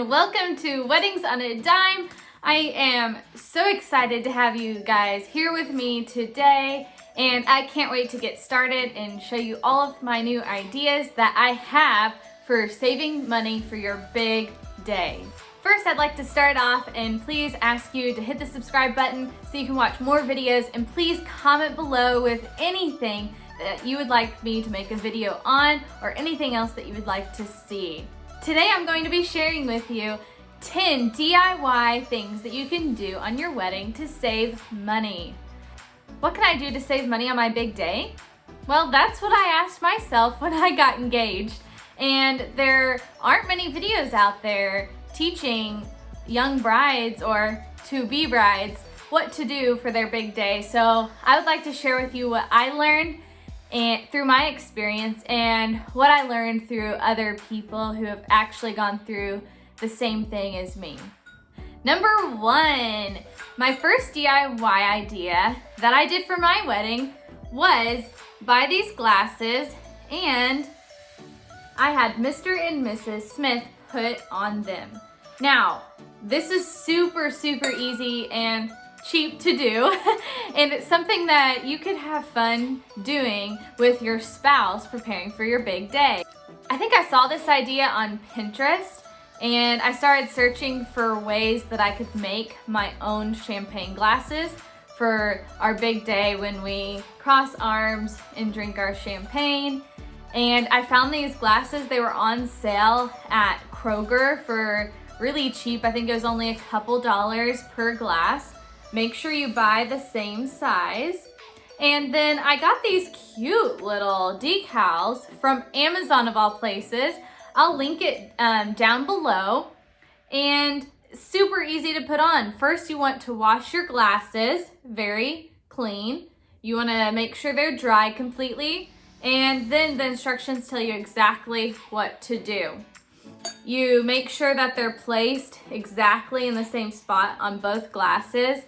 and welcome to Weddings on a Dime. I am so excited to have you guys here with me today, and I can't wait to get started and show you all of my new ideas that I have for saving money for your big day. First, I'd like to start off and please ask you to hit the subscribe button so you can watch more videos, and please comment below with anything that you would like me to make a video on or anything else that you would like to see. Today I'm going to be sharing with you 10 DIY things that you can do on your wedding to save money. What can I do to save money on my big day? Well, that's what I asked myself when I got engaged, and there aren't many videos out there teaching young brides or to-be brides what to do for their big day. So I would like to share with you what I learned and through my experience and what I learned through other people who have actually gone through the same thing as me. Number one, my first DIY idea that I did for my wedding was buy these glasses, and I had Mr. and Mrs. Smith put on them. Now, this is super easy and cheap to do, and it's something that you could have fun doing with your spouse preparing for your big day. I think I saw this idea on Pinterest, and I started searching for ways that I could make my own champagne glasses for our big day when we cross arms and drink our champagne. And I found these glasses. They were on sale at Kroger for really cheap. I think it was only a couple dollars per glass. Make sure you buy the same size. And then I got these cute little decals from Amazon of all places. I'll link it down below, and super easy to put on. First, you want to wash your glasses very clean. You want to make sure they're dry completely, and then the instructions tell you exactly what to do. You make sure that they're placed exactly in the same spot on both glasses.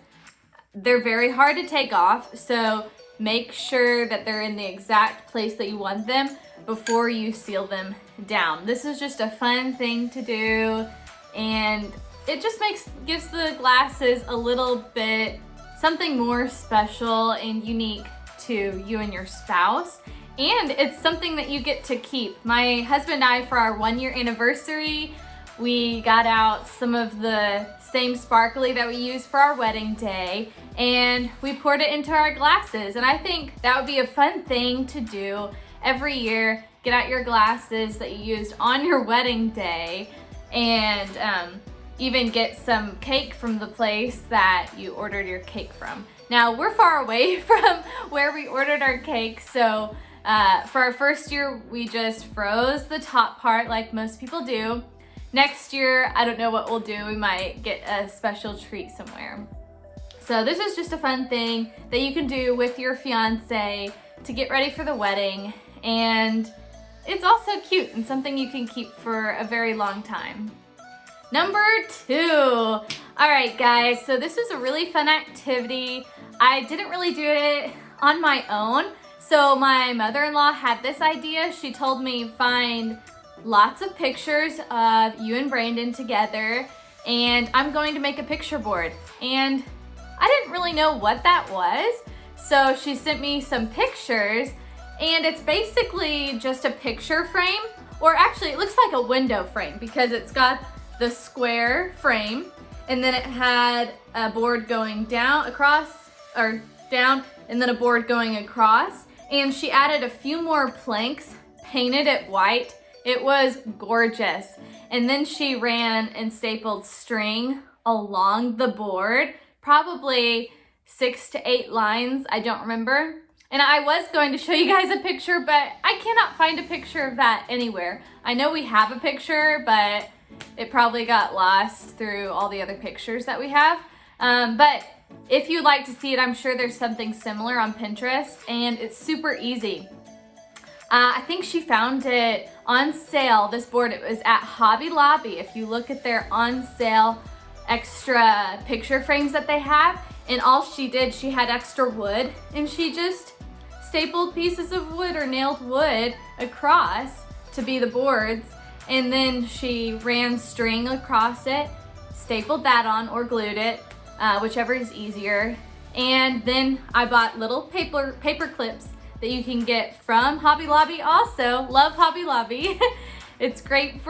They're very hard to take off, so make sure that they're in the exact place that you want them before you seal them down. This is just a fun thing to do, and it just gives the glasses a little bit something more special and unique to you and your spouse. And it's something that you get to keep. My husband and I, for our 1-year anniversary, we got out some of the same sparkly that we used for our wedding day, and we poured it into our glasses. And I think that would be a fun thing to do every year. Get out your glasses that you used on your wedding day, and even get some cake from the place that you ordered your cake from. Now, we're far away from where we ordered our cake, so for our first year, we just froze the top part like most people do. Next year, I don't know what we'll do. We might get a special treat somewhere. So this is just a fun thing that you can do with your fiance to get ready for the wedding. And it's also cute and something you can keep for a very long time. Number two. All right, guys, so this is a really fun activity. I didn't really do it on my own. So my mother-in-law had this idea. She told me find lots of pictures of you and Brandon together, and I'm going to make a picture board. And I didn't really know what that was, so she sent me some pictures, and it's basically just a picture frame, or actually it looks like a window frame because it's got the square frame, and then it had a board going down, across, or down, and then a board going across, and she added a few more planks, painted it white. It was gorgeous. And then she ran and stapled string along the board, probably 6 to 8 lines, I don't remember. And I was going to show you guys a picture, but I cannot find a picture of that anywhere. I know we have a picture, but it probably got lost through all the other pictures that we have. But if you'd like to see it, I'm sure there's something similar on Pinterest, and it's super easy. I think she found it on sale, this board. It was at Hobby Lobby. If you look at their on sale extra picture frames that they have, and all she did, she had extra wood, and she just stapled pieces of wood or nailed wood across to be the boards, and then she ran string across it, stapled that on or glued it, whichever is easier. And then I bought little paper clips that you can get from Hobby Lobby also. Love Hobby Lobby. It's great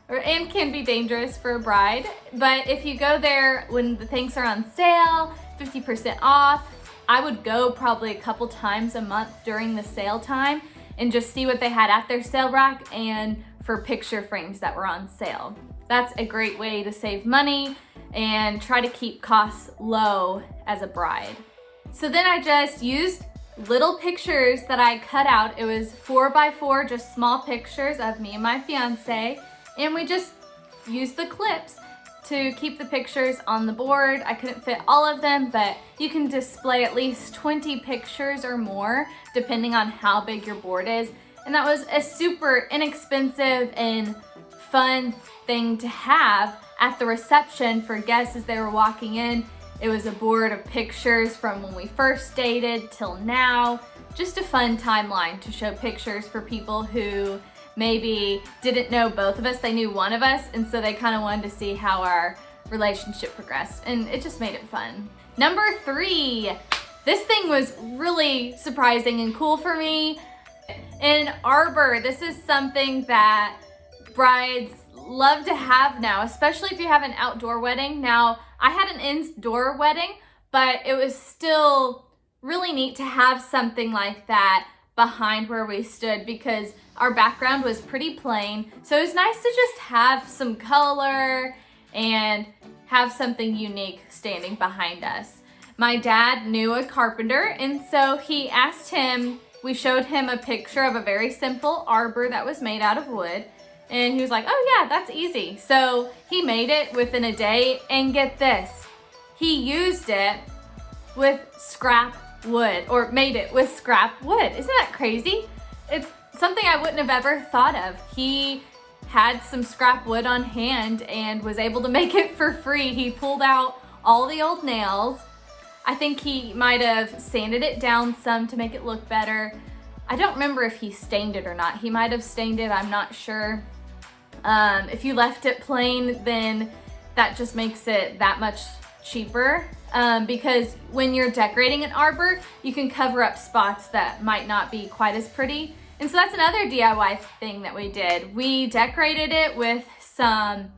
and can be dangerous for a bride. But if you go there when the things are on sale, 50% off, I would go probably a couple times a month during the sale time and just see what they had at their sale rack and for picture frames that were on sale. That's a great way to save money and try to keep costs low as a bride. So then I just used little pictures that I cut out. It was 4x4, just small pictures of me and my fiance. And we just used the clips to keep the pictures on the board. I couldn't fit all of them, but you can display at least 20 pictures or more, depending on how big your board is. And that was a super inexpensive and fun thing to have at the reception for guests as they were walking in. It was a board of pictures from when we first dated till now. Just a fun timeline to show pictures for people who maybe didn't know both of us. They knew one of us, and so they kind of wanted to see how our relationship progressed, and it just made it fun. Number 3, this thing was really surprising and cool for me. An arbor. This is something that brides love to have now, especially if you have an outdoor wedding. Now, I had an indoor wedding, but it was still really neat to have something like that behind where we stood because our background was pretty plain. So it was nice to just have some color and have something unique standing behind us. My dad knew a carpenter, and so we showed him a picture of a very simple arbor that was made out of wood. And he was like, oh yeah, that's easy. So he made it within a day, and get this, he used it with scrap wood, or made it with scrap wood. Isn't that crazy? It's something I wouldn't have ever thought of. He had some scrap wood on hand and was able to make it for free. He pulled out all the old nails. I think he might have sanded it down some to make it look better. I don't remember if he stained it or not. He might have stained it, I'm not sure. If you left it plain, then that just makes it that much cheaper, because when you're decorating an arbor, you can cover up spots that might not be quite as pretty. And so that's another DIY thing that we did. We decorated it with some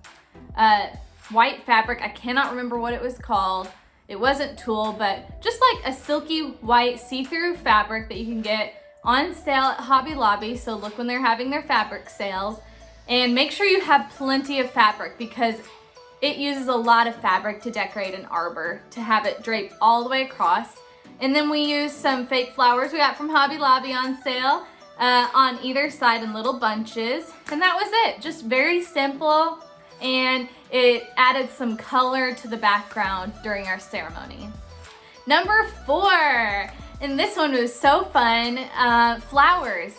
white fabric. I cannot remember what it was called. It wasn't tulle, but just like a silky white see-through fabric that you can get on sale at Hobby Lobby. So look when they're having their fabric sales. And make sure you have plenty of fabric because it uses a lot of fabric to decorate an arbor, to have it drape all the way across. And then we used some fake flowers we got from Hobby Lobby on sale on either side in little bunches. And that was it, just very simple. And it added some color to the background during our ceremony. Number 4, and this one was so fun, flowers.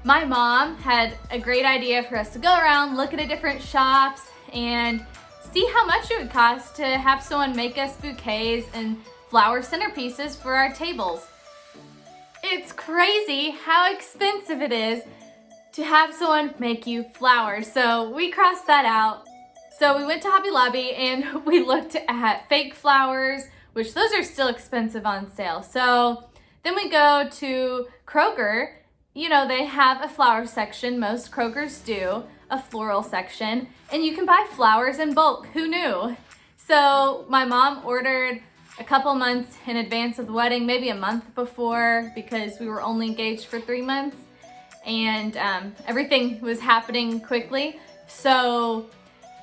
My mom had a great idea for us to go around, look at different shops, and see how much it would cost to have someone make us bouquets and flower centerpieces for our tables. It's crazy how expensive it is to have someone make you flowers. So we crossed that out. So we went to Hobby Lobby and we looked at fake flowers, which those are still expensive on sale. So then we go to Kroger. You know, they have a flower section, most Krogers do, a floral section, and you can buy flowers in bulk. Who knew? So my mom ordered a couple months in advance of the wedding, maybe a month before, because we were only engaged for 3 months, and everything was happening quickly. So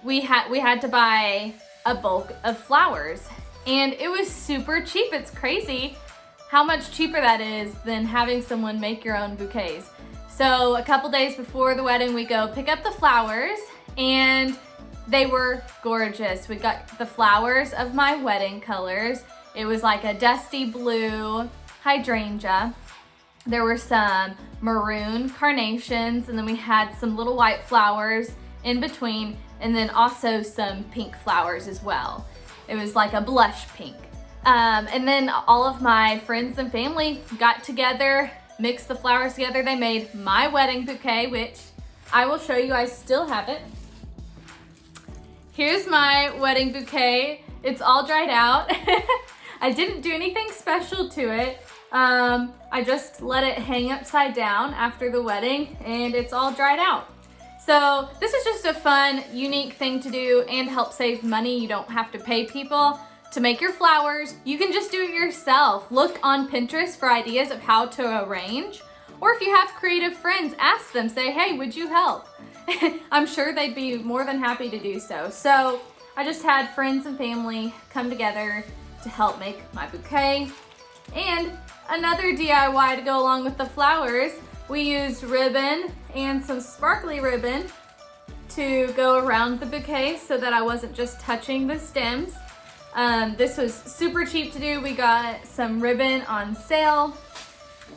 we had to buy a bulk of flowers, and it was super cheap. It's crazy how much cheaper that is than having someone make your own bouquets. So a couple days before the wedding, we go pick up the flowers, and they were gorgeous. We got the flowers of my wedding colors. It was like a dusty blue hydrangea. There were some maroon carnations, and then we had some little white flowers in between, and then also some pink flowers as well. It was like a blush pink. And then all of my friends and family got together, mixed the flowers together. They made my wedding bouquet, which I will show you, I still have it. Here's my wedding bouquet. It's all dried out. I didn't do anything special to it. I just let it hang upside down after the wedding and it's all dried out. So this is just a fun, unique thing to do and help save money. You don't have to pay people to make your flowers. You can just do it yourself. Look on Pinterest for ideas of how to arrange. Or if you have creative friends, ask them, say, hey, would you help? I'm sure they'd be more than happy to do so. So I just had friends and family come together to help make my bouquet. And another DIY to go along with the flowers, we used ribbon and some sparkly ribbon to go around the bouquet so that I wasn't just touching the stems. This was super cheap to do. We got some ribbon on sale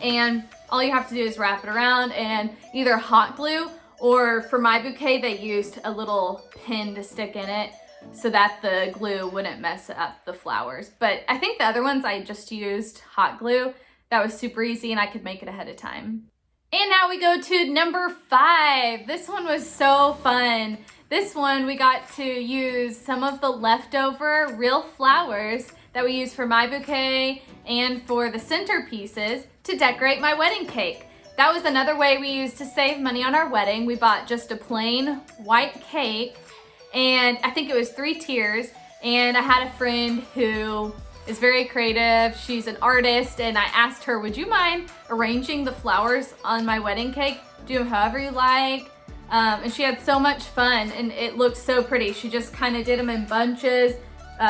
and all you have to do is wrap it around and either hot glue, or for my bouquet they used a little pin to stick in it so that the glue wouldn't mess up the flowers. But I think the other ones I just used hot glue. That was super easy and I could make it ahead of time. And now we go to number 5. This one was so fun. This one we got to use some of the leftover real flowers that we used for my bouquet and for the centerpieces to decorate my wedding cake. That was another way we used to save money on our wedding. We bought just a plain white cake and I think it was 3 tiers, and I had a friend who is very creative. She's an artist and I asked her, would you mind arranging the flowers on my wedding cake? Do them however you like. And she had so much fun and it looked so pretty. She just kind of did them in bunches,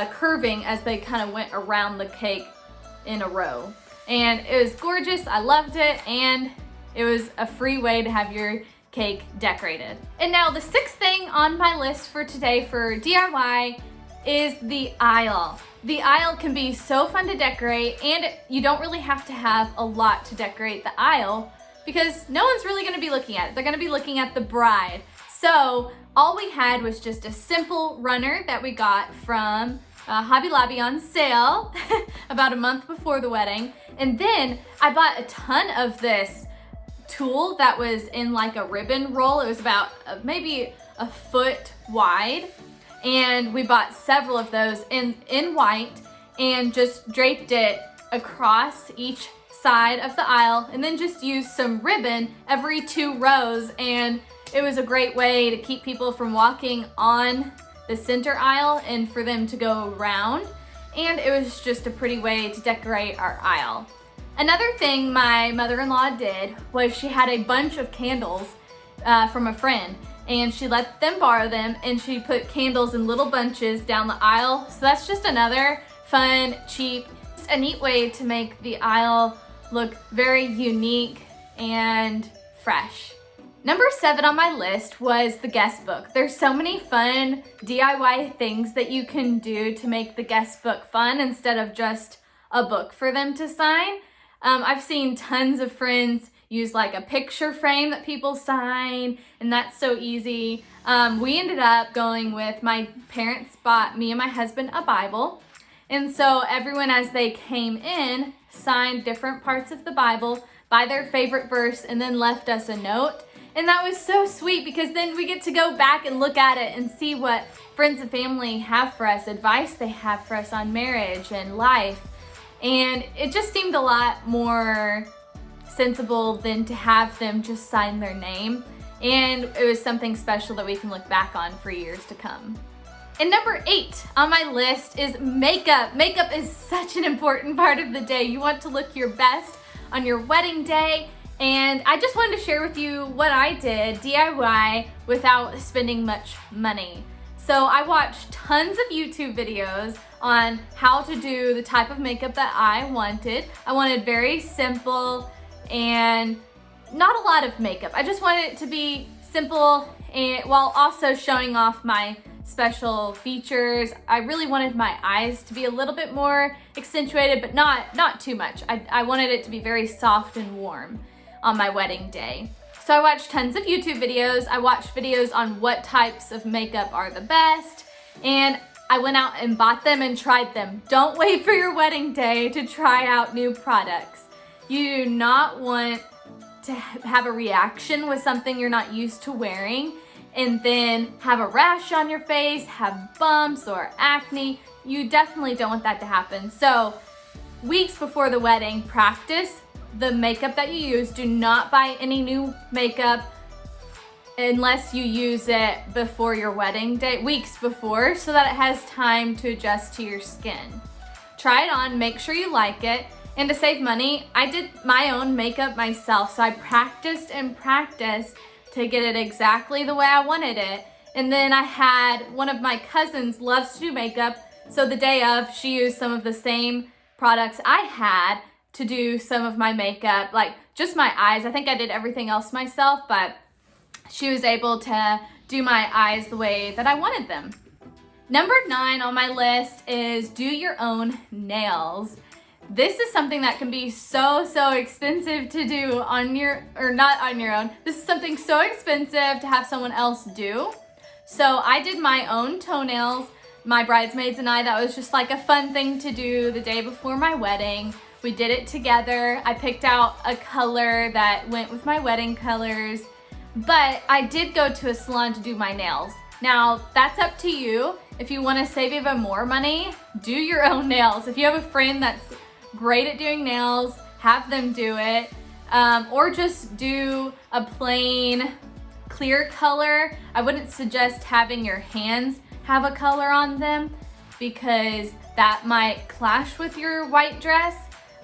curving as they kind of went around the cake in a row. And it was gorgeous, I loved it, and it was a free way to have your cake decorated. And now the 6th thing on my list for today for DIY is the aisle. The aisle can be so fun to decorate, and you don't really have to have a lot to decorate the aisle because no one's really gonna be looking at it. They're gonna be looking at the bride. So all we had was just a simple runner that we got from Hobby Lobby on sale about a month before the wedding. And then I bought a ton of this tool that was in like a ribbon roll. It was about maybe a foot wide. And we bought several of those in white and just draped it across each side of the aisle and then just used some ribbon every 2 rows. And it was a great way to keep people from walking on the center aisle and for them to go around. And it was just a pretty way to decorate our aisle. Another thing my mother-in-law did was she had a bunch of candles from a friend, and she let them borrow them and she put candles in little bunches down the aisle. So that's just another fun, cheap, just a neat way to make the aisle look very unique and fresh. Number 7 on my list was the guest book. There's so many fun DIY things that you can do to make the guest book fun instead of just a book for them to sign. I've seen tons of friends use like a picture frame that people sign, and that's so easy. We ended up going with, my parents bought me and my husband a Bible, and so everyone as they came in signed different parts of the Bible by their favorite verse and then left us a note. And that was so sweet because then we get to go back and look at it and see what friends and family have for us, advice they have for us on marriage and life. And it just seemed a lot more sensible than to have them just sign their name. And it was something special that we can look back on for years to come. And number 8 on my list is makeup. Makeup is such an important part of the day. You want to look your best on your wedding day. And I just wanted to share with you what I did DIY without spending much money. So I watched tons of YouTube videos on how to do the type of makeup that I wanted. I wanted very simple and not a lot of makeup. I just wanted it to be simple and while also showing off my special features. I really wanted my eyes to be a little bit more accentuated, but not too much. I wanted it to be very soft and warm on my wedding day. So I watched tons of YouTube videos. I watched videos on what types of makeup are the best, and I went out and bought them and tried them. Don't wait for your wedding day to try out new products. You do not want to have a reaction with something you're not used to wearing and then have a rash on your face, have bumps or acne. You definitely don't want that to happen. So weeks before the wedding, practice the makeup that you use. Do not buy any new makeup unless you use it before your wedding day, weeks before, so that it has time to adjust to your skin. Try it on, make sure you like it. And to save money, I did my own makeup myself. So I practiced and practiced to get it exactly the way I wanted it. And then I had one of my cousins loves to do makeup. So the day of, she used some of the same products I had to do some of my makeup, like just my eyes. I think I did everything else myself, but she was able to do my eyes the way that I wanted them. Number 9 on my list is do your own nails. This is something that can be so expensive to do on your, or not on your own. This is something so expensive to have someone else do. So I did my own toenails, my bridesmaids and I. That was just like a fun thing to do the day before my wedding. We did it together. I picked out a color that went with my wedding colors, but I did go to a salon to do my nails. Now, that's up to you. If you want to save even more money, do your own nails. If you have a friend that's great at doing nails, have them do it. Or just do a plain clear color. I wouldn't suggest having your hands have a color on them because that might clash with your white dress.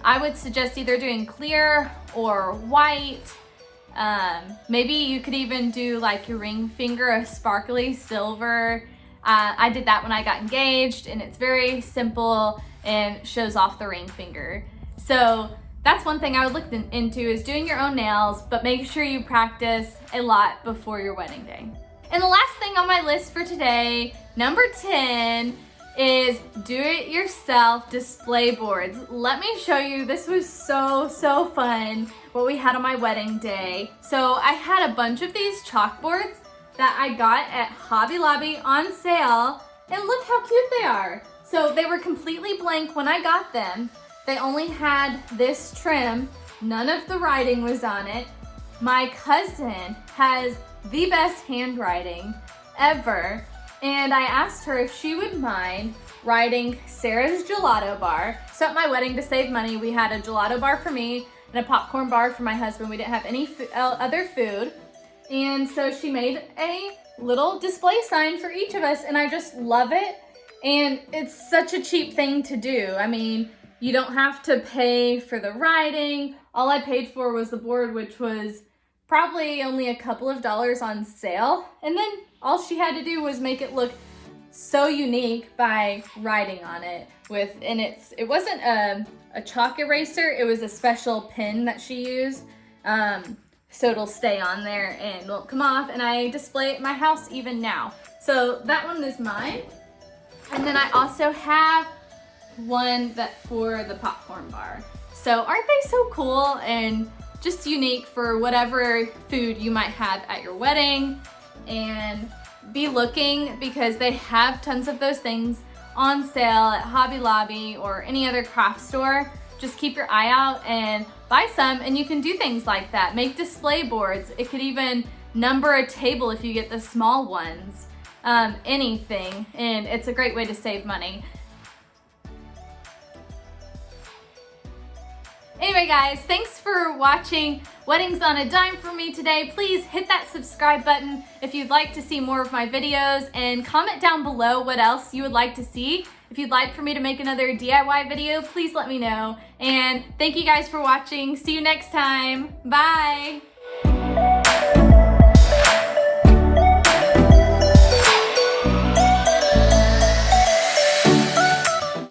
I would suggest either doing clear or white. Maybe you could even do like your ring finger, a sparkly silver. I did that when I got engaged, and it's very simple and shows off the ring finger. So that's one thing I would look into, is doing your own nails, but make sure you practice a lot before your wedding day. And the last thing on my list for today, number 10, is do-it-yourself display boards. Let me show you. This was so fun what we had on my wedding day. So I had a bunch of these chalkboards that I got at Hobby Lobby on sale, and look how cute they are. So they were completely blank when I got them. They only had this trim. None of the writing was on it. My cousin has the best handwriting ever, and I asked her if she would mind writing Sarah's Gelato Bar. So at my wedding, to save money, we had a gelato bar for me and a popcorn bar for my husband. We didn't have any other food. And so she made a little display sign for each of us, and I just love it. And it's such a cheap thing to do. I mean, you don't have to pay for the writing. All I paid for was the board, which was probably only a couple of dollars on sale. And then all she had to do was make it look so unique by writing on it with, and it wasn't a chalk eraser, it was a special pen that she used. So it'll stay on there and won't come off, and I display it in my house even now. So that one is mine. And then I also have one that for the popcorn bar. So aren't they so cool and just unique for whatever food you might have at your wedding? And be looking, because they have tons of those things on sale at Hobby Lobby or any other craft store. Just keep your eye out and buy some, and you can do things like that. Make display boards. It could even number a table if you get the small ones. Anything, and it's a great way to save money. Anyway guys, thanks for watching Weddings on a Dime for me today. Please hit that subscribe button if you'd like to see more of my videos, and comment down below what else you would like to see. If you'd like for me to make another DIY video, please let me know. And thank you guys for watching. See you next time. Bye.